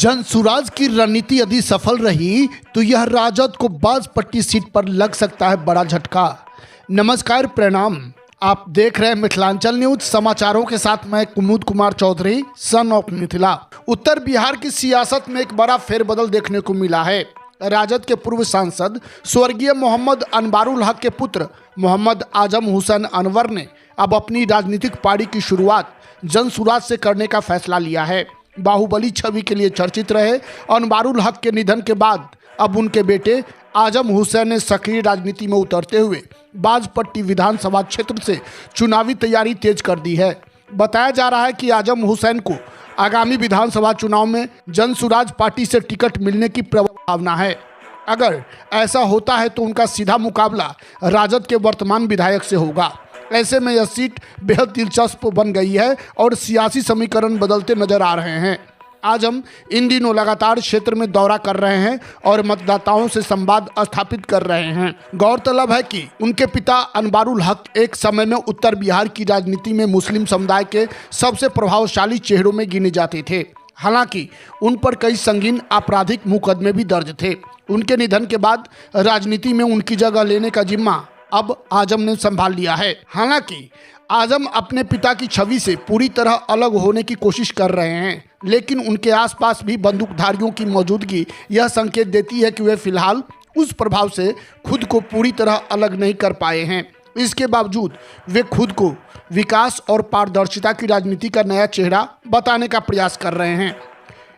जनसुराज की रणनीति यदि सफल रही तो यह राजद को बाजपट्टी सीट पर लग सकता है बड़ा झटका। नमस्कार, प्रणाम। आप देख रहे हैं मिथिलांचल न्यूज समाचारों के साथ मैं कुमुद कुमार चौधरी, सन ऑफ मिथिला। उत्तर बिहार की सियासत में एक बड़ा फेरबदल देखने को मिला है। राजद के पूर्व सांसद स्वर्गीय मोहम्मद अनवारुल हक के पुत्र मोहम्मद आजम हुसैन अनवर ने अब अपनी राजनीतिक पारी की शुरुआत जनसुराज से करने का फैसला लिया है। बाहुबली छवि के लिए चर्चित रहे अनवारुल हक के निधन के बाद अब उनके बेटे आजम हुसैन ने सक्रिय राजनीति में उतरते हुए बाजपट्टी विधानसभा क्षेत्र से चुनावी तैयारी तेज कर दी है। बताया जा रहा है कि आजम हुसैन को आगामी विधानसभा चुनाव में जनसुराज पार्टी से टिकट मिलने की संभावना है। अगर ऐसा होता है तो उनका सीधा मुकाबला राजद के वर्तमान विधायक से होगा। ऐसे में यह सीट बेहद दिलचस्प बन गई है और सियासी समीकरण बदलते नजर आ रहे हैं। आजम इन दिनों लगातार क्षेत्र में दौरा कर रहे हैं और मतदाताओं से संवाद स्थापित कर रहे हैं। गौरतलब है कि उनके पिता अनवारुल हक एक समय में उत्तर बिहार की राजनीति में मुस्लिम समुदाय के सबसे प्रभावशाली चेहरों में गिने जाते थे। हालांकि उन पर कई संगीन आपराधिक मुकदमे भी दर्ज थे। उनके निधन के बाद राजनीति में उनकी जगह लेने का जिम्मा अब आजम ने संभाल लिया है। हालांकि आजम अपने पिता की छवि से पूरी तरह अलग होने की कोशिश कर रहे हैं, लेकिन उनके आसपास भी बंदूकधारियों की मौजूदगी यह संकेत देती है कि वे फिलहाल उस प्रभाव से खुद को पूरी तरह अलग नहीं कर पाए हैं। इसके बावजूद वे खुद को विकास और पारदर्शिता की राजनीति का नया चेहरा बताने का प्रयास कर रहे हैं।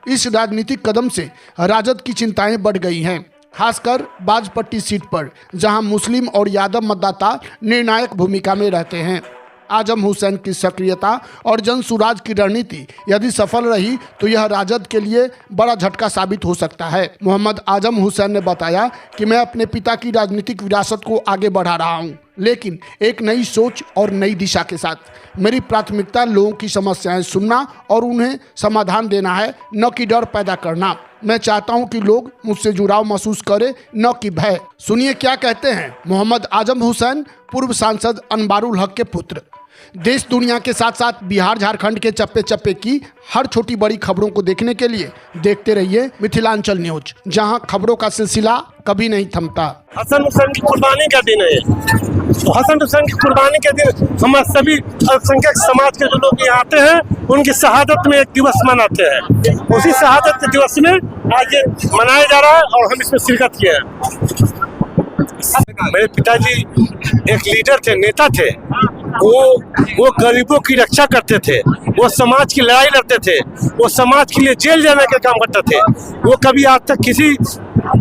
इस राजनीतिक कदम से राजद की चिंताएं बढ़ गई हैं, खासकर बाजपट्टी सीट पर, जहां मुस्लिम और यादव मतदाता निर्णायक भूमिका में रहते हैं। आजम हुसैन की सक्रियता और जनसुराज की रणनीति यदि सफल रही तो यह राजद के लिए बड़ा झटका साबित हो सकता है। मोहम्मद आजम हुसैन ने बताया कि मैं अपने पिता की राजनीतिक विरासत को आगे बढ़ा रहा हूं, लेकिन एक नई सोच और नई दिशा के साथ। मेरी प्राथमिकता लोगों की समस्याएं सुनना और उन्हें समाधान देना है, न कि डर पैदा करना। मैं चाहता हूं कि लोग मुझसे जुड़ाव महसूस करें, न कि भय। सुनिए क्या कहते हैं मोहम्मद आजम हुसैन, पूर्व सांसद अनवारुल हक के पुत्र। देश दुनिया के साथ साथ बिहार झारखंड के चप्पे चप्पे की हर छोटी बड़ी खबरों को देखने के लिए देखते रहिए मिथिलांचल न्यूज, जहां खबरों का सिलसिला कभी नहीं थमता। हसन हुसैन की कुर्बानी का दिन है। तो हसन हुसैन की कुर्बानी के दिन हम सभी अल्पसंख्यक समाज के जो लोग यहाँ आते हैं उनकी शहादत में एक दिवस मनाते हैं। उसी शहादत के दिवस में आज ये मनाया जा रहा है और हम इसमें शिरकत किए हैं। मेरे पिताजी एक लीडर थे, नेता थे। वो गरीबों की रक्षा करते थे, वो समाज की लड़ाई लड़ते थे, वो समाज के लिए जेल जाने का काम करते थे। वो कभी आज तक किसी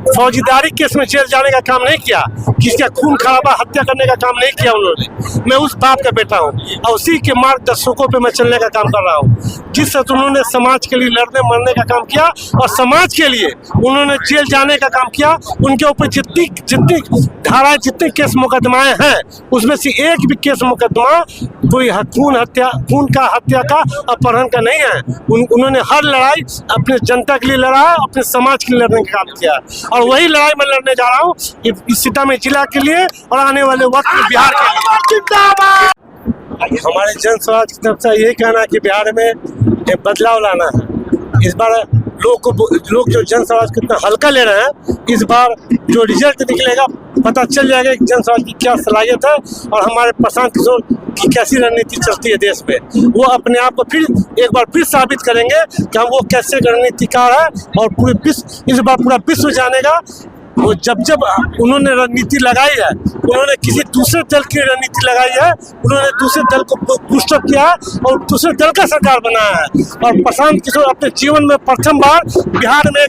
फौजीदारी केस में जेल जाने का काम नहीं किया, किसी का खून खराबा हत्या करने का काम नहीं किया उन्होंने। मैं उस बाप का बेटा हूँ और उसी के मार्गदर्शकों पे मैं चलने का काम कर रहा हूँ। जिस तरह उन्होंने समाज के लिए लड़ने मरने का काम किया और समाज के लिए उन्होंने जेल जाने का काम किया, उनके ऊपर जितनी धाराएं, जितने केस मुकदमाएं हैं, उसमें से एक भी केस मुकदमा कोई खून का हत्या का अपहरण का नहीं है। उन्होंने हर लड़ाई अपने जनता के लिए लड़ा, अपने समाज के लिए लड़ने का काम किया और वही लड़ाई मैं लड़ने जा रहा हूँ इस सीतामढ़ी जिला के लिए और आने वाले वक्त में बिहार के लिए। हमारे जनसुराज की तरफ से यही कहना है कि बिहार में एक बदलाव लाना है। इस बार लोग जो जनसुराज कितना हल्का ले रहे हैं, इस बार जो रिजल्ट निकलेगा पता चल जाएगा कि जनसुराज की क्या सलाहियत है और हमारे प्रशांत किशोर की कैसी रणनीति चलती है देश में। वो अपने आप को फिर एक बार फिर साबित करेंगे कि हम वो कैसे रणनीतिकार है और पूरे विश्व, इस बार पूरा विश्व जानेगा। वो जब उन्होंने रणनीति लगाई है, उन्होंने किसी दूसरे दल की रणनीति लगाई है, उन्होंने दूसरे दल को पुष्टअप किया और दूसरे दल का सरकार बनाया है। और प्रशांत किशोर अपने जीवन में प्रथम बार बिहार में एक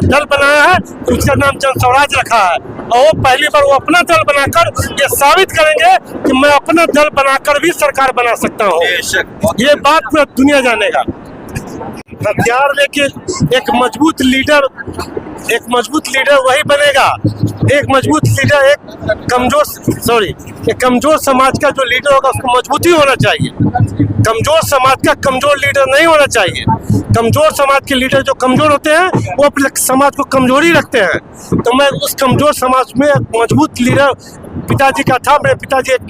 दल बनाया है, उसका नाम जनसुराज रखा है और वो पहली बार वो अपना दल बनाकर ये साबित करेंगे कि मैं अपना दल बनाकर भी सरकार बना सकता हूँ। ये बात पूरा दुनिया जानेगा। हथियार लेके एक मजबूत लीडर वही बनेगा। एक कमजोर समाज का जो लीडर होगा उसको मजबूती होना चाहिए। कमजोर समाज का कमजोर लीडर नहीं होना चाहिए। कमजोर समाज के लीडर जो कमजोर होते हैं वो अपने समाज को कमजोरी रखते हैं। तो मैं उस कमजोर समाज में एक मजबूत लीडर पिताजी का था। मेरे पिताजी एक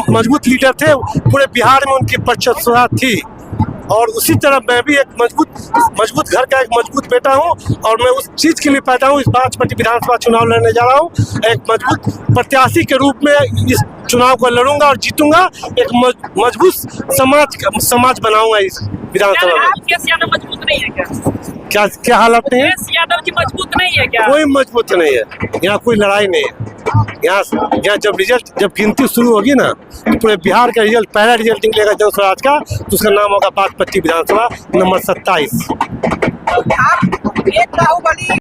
मजबूत लीडर थे। पूरे बिहार में उनकी वर्चस्वता थी। और उसी तरह मैं भी एक मजबूत घर का एक मजबूत बेटा हूँ और मैं उस चीज़ के लिए पैदा हूँ। इस बाजपट्टी विधानसभा चुनाव लड़ने जा रहा हूँ। एक मजबूत प्रत्याशी के रूप में इस चुनाव को लड़ूंगा और जीतूंगा। एक मजबूत समाज बनाऊंगा इस विधानसभा में। केस यादव मजबूत नहीं है क्या? क्या हालत नहीं है? केस यादव जी मजबूत नहीं है क्या? कोई मजबूत नहीं है, यहाँ कोई लड़ाई नहीं है। यहाँ जब गिनती शुरू होगी ना, तो पूरे बिहार का रिजल्ट, पहला रिजल्ट निकलेगा जन स्वराज का, तो उसका नाम होगा बाजपट्टी विधानसभा नंबर 27। आप एक बाहुबली